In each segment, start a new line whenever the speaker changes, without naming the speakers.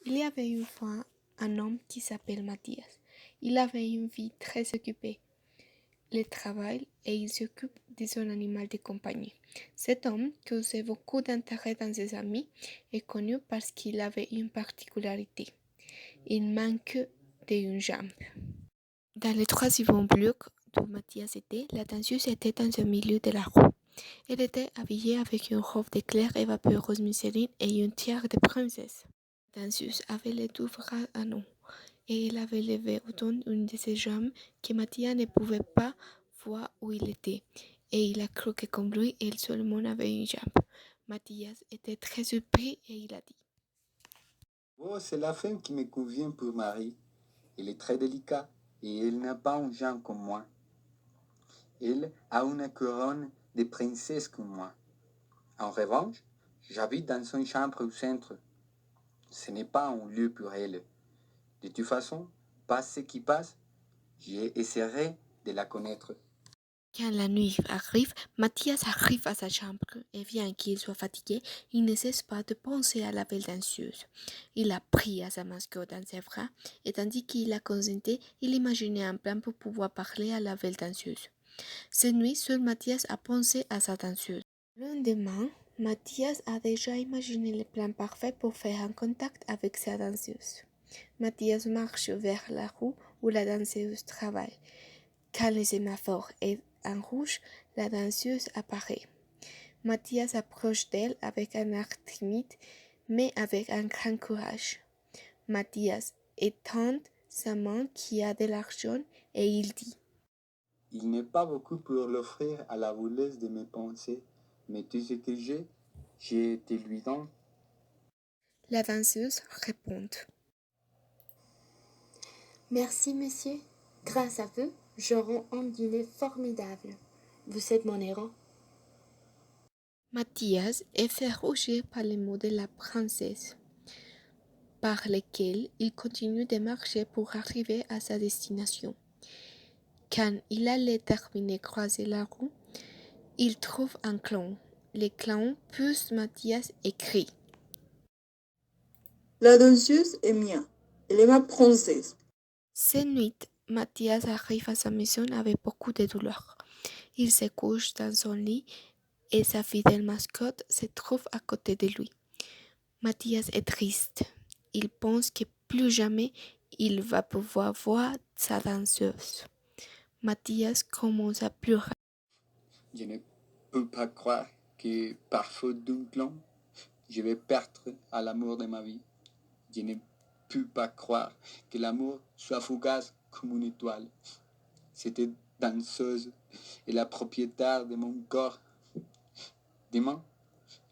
Il y avait une fois un homme qui s'appelle Mathias. Il avait une vie très occupée. Il travaille et il s'occupe de son animal de compagnie. Cet homme, qui causait beaucoup d'intérêt dans ses amis, est connu parce qu'il avait une particularité. Il manque d'une jambe. Dans les trois suivants blocs où Mathias était, la danseuse était dans le milieu de la roue. Elle était habillée avec une robe de claire et vaporeuse museline et une tiare de princesse. La danseuse avait les deux bras à nous et elle avait levé autant une de ses jambes que Mathias ne pouvait pas voir où il était. Et il a cru que comme lui, elle seulement avait une jambe. Mathias était très surpris et il a dit:
Oh, c'est la femme qui me convient pour mari. Elle est très délicate et elle n'a pas un genre comme moi. Elle a une couronne de princesse comme moi. En revanche, j'habite dans une chambre au centre. Ce n'est pas un lieu pour elle. De toute façon, passe ce qui passe, j'essaierai de la connaître.
Quand la nuit arrive, Mathias arrive à sa chambre et bien qu'il soit fatigué, il ne cesse pas de penser à la belle danseuse. Il a pris à sa mascotte dans ses bras et tandis qu'il la consentait, il imaginait un plan pour pouvoir parler à la belle danseuse. Cette nuit, seul Mathias a pensé à sa danseuse. Le lendemain, Mathias a déjà imaginé le plan parfait pour faire un contact avec sa danseuse. Mathias marche vers la rue où la danseuse travaille. Quand le sémaphore est en rouge, la danseuse apparaît. Mathias approche d'elle avec un air timide, mais avec un grand courage. Mathias étend sa main qui a de l'argent et il dit:
Il n'est pas beaucoup pour l'offrir à la voleuse de mes pensées, mais tout ce que j'ai te lui donne.
La danseuse répond:
Merci, monsieur. Grâce à vous, j'aurai un dîner formidable. Vous êtes mon héros.
Mathias est fait rougir par les mots de la princesse, par lesquels il continue de marcher pour arriver à sa destination. Quand il allait terminer croiser la rue, il trouve un clown. Le clown pousse Mathias et crie:
La danseuse est mienne. Elle est ma princesse.
Cette nuit, Mathias arrive à sa maison avec beaucoup de douleur. Il se couche dans son lit et sa fidèle mascotte se trouve à côté de lui. Mathias est triste. Il pense que plus jamais il va pouvoir voir sa danseuse. Mathias commence à pleurer.
Je ne peux pas croire que, par faute d'un clone, je vais perdre à l'amour de ma vie. Je ne peux pas croire que l'amour soit fugace comme une étoile. Cette danseuse est la propriétaire de mon corps. Demain,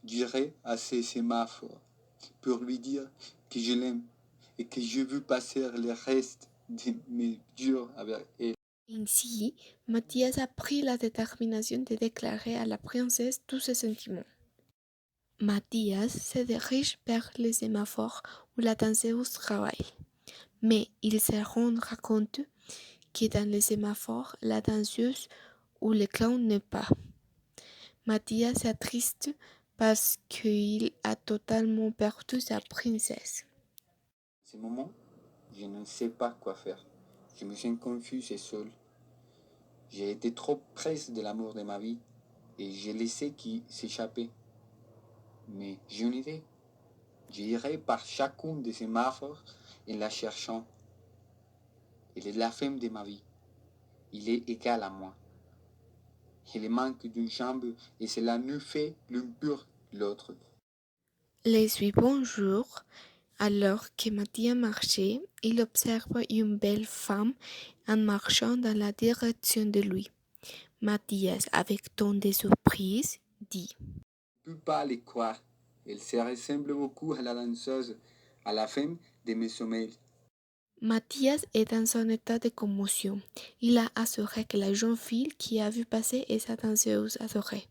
j'irai à ce sémaphore pour lui dire que je l'aime et que je veux passer le reste de mes jours avec elle.
Ainsi, Mathias a pris la détermination de déclarer à la princesse tous ses sentiments. Mathias se dirige vers le sémaphore où la danseuse travaille. Mais il se rend compte que dans le sémaphore, la danseuse ou le clown n'est pas. Mathias s'attriste parce qu'il a totalement perdu sa princesse.
À ce moment, je ne sais pas quoi faire. Je me sens confus et seul. J'ai été trop près de l'amour de ma vie et j'ai laissé qui s'échapper. Mais j'ai une idée. J'irai par chacune de ces sémaphores en la cherchant. Elle est la femme de ma vie. Il est égal à moi. Il manque d'une jambe et cela nous fait l'un pour l'autre.
Les suivants jours, alors que Mathias marchait, il observe une belle femme en marchant dans la direction de lui. Mathias, avec tant de surprise, dit:
Je ne peux pas les croire. Elle se ressemble beaucoup à la danseuse, à la femme de mes sommeils.
Mathias est dans un état de commotion. Il a assuré que la jeune fille qui a vu passer est sa danseuse adorée.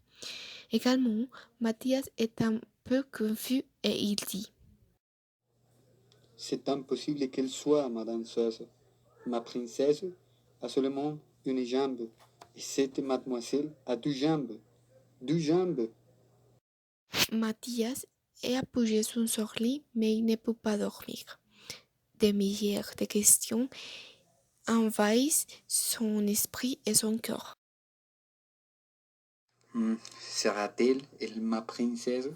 Également, Mathias est un peu confus et il dit:
C'est impossible qu'elle soit ma danseuse. Ma princesse a seulement une jambe, et cette mademoiselle a deux jambes. Deux jambes.
Mathias et appuyé sur son lit, mais il ne peut pas dormir. Des milliers de questions envahissent son esprit et son cœur.
Sera-t-elle elle ma princesse?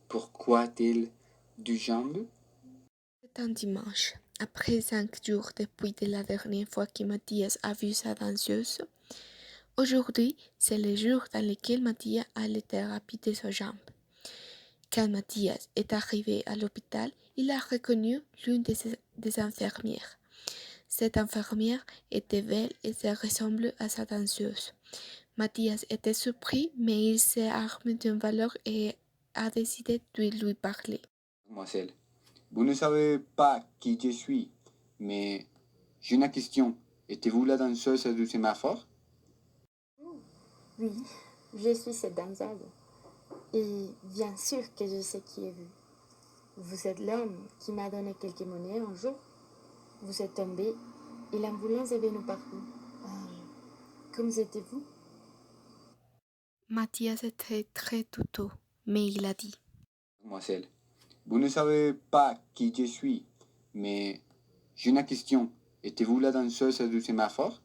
Pourquoi a-t-elle du jambes?
C'est un dimanche. Après 5 jours depuis la dernière fois que Mathias a vu sa danseuse, aujourd'hui, c'est le jour dans lequel Mathias a la thérapie de sa jambe. Quand Mathias est arrivé à l'hôpital, il a reconnu l'une des infirmières. Cette infirmière était belle et se ressemble à sa danseuse. Mathias était surpris, mais il s'est armé d'une valeur et a décidé de lui parler.
Mademoiselle, vous ne savez pas qui je suis, mais j'ai une question. Êtes-vous la danseuse du sémaphore?
Oui, je suis cette danseuse. Et bien sûr que je sais qui est vous. Vous êtes l'homme qui m'a donné quelques monnaies un jour. Vous êtes tombé et l'ambulance est venue par vous. Comme étiez-vous?
Mathias était très toutou, mais il a dit.
Mademoiselle, vous ne savez pas qui je suis, mais j'ai une question. Êtes-vous la danseuse du sémaphore?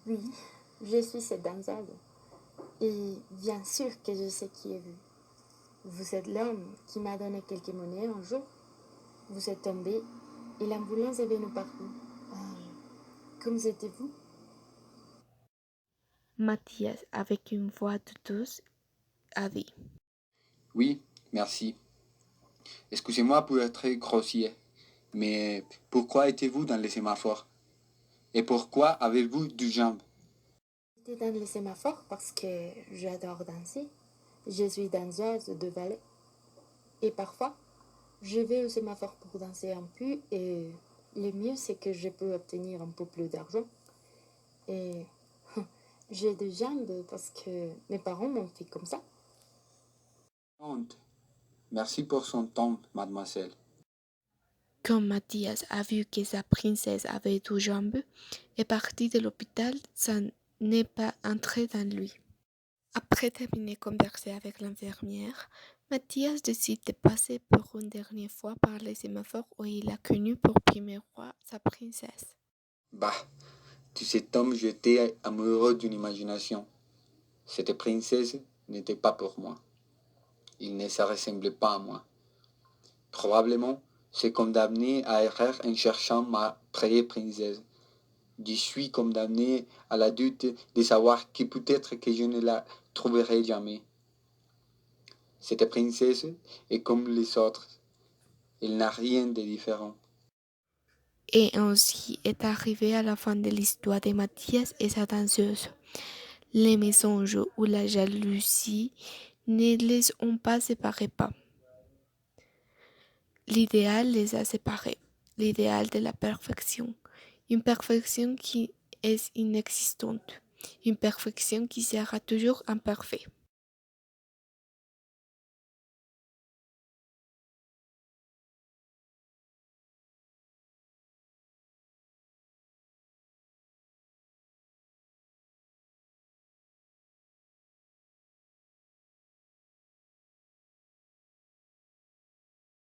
Oui, je suis cette danseuse. Et bien sûr que je sais qui est vous. Vous êtes l'homme qui m'a donné quelques monnaies un jour. Vous êtes tombé et l'ambulance est venue par vous. Comme étiez-vous?
Mathias, avec une voix douce, a dit.
Oui, merci. Excusez-moi pour être très grossier, mais pourquoi étiez-vous dans les sémaphores? Et pourquoi avez-vous du jambes?
J'étais dans le sémaphore parce que j'adore danser. Je suis danseuse de ballet. Et parfois, je vais au sémaphore pour danser un peu et le mieux c'est que je peux obtenir un peu plus d'argent. Et j'ai des jambes parce que mes parents m'ont fait comme ça.
Honte. Merci pour son temps, mademoiselle.
Quand Mathias a vu que sa princesse avait deux jambes, est parti de l'hôpital sans n'est pas entré dans lui. Après terminer de converser avec l'infirmière, Mathias décide de passer pour une dernière fois par les sémaphores où il a connu pour première fois sa princesse.
Bah, tout cet homme j'étais amoureux d'une imagination. Cette princesse n'était pas pour moi. Il ne se ressemblait pas à moi. Probablement, c'est condamné à errer en cherchant ma vraie princesse. Je suis condamné à la doute de savoir que peut-être que je ne la trouverai jamais. Cette princesse est comme les autres. Elle n'a rien de différent.
Et ainsi est arrivé à la fin de l'histoire de Mathias et sa danseuse. Les mensonges ou la jalousie ne les ont pas séparés pas. L'idéal les a séparés, l'idéal de la perfection, une perfection qui est inexistante, une perfection qui sera toujours imparfaite.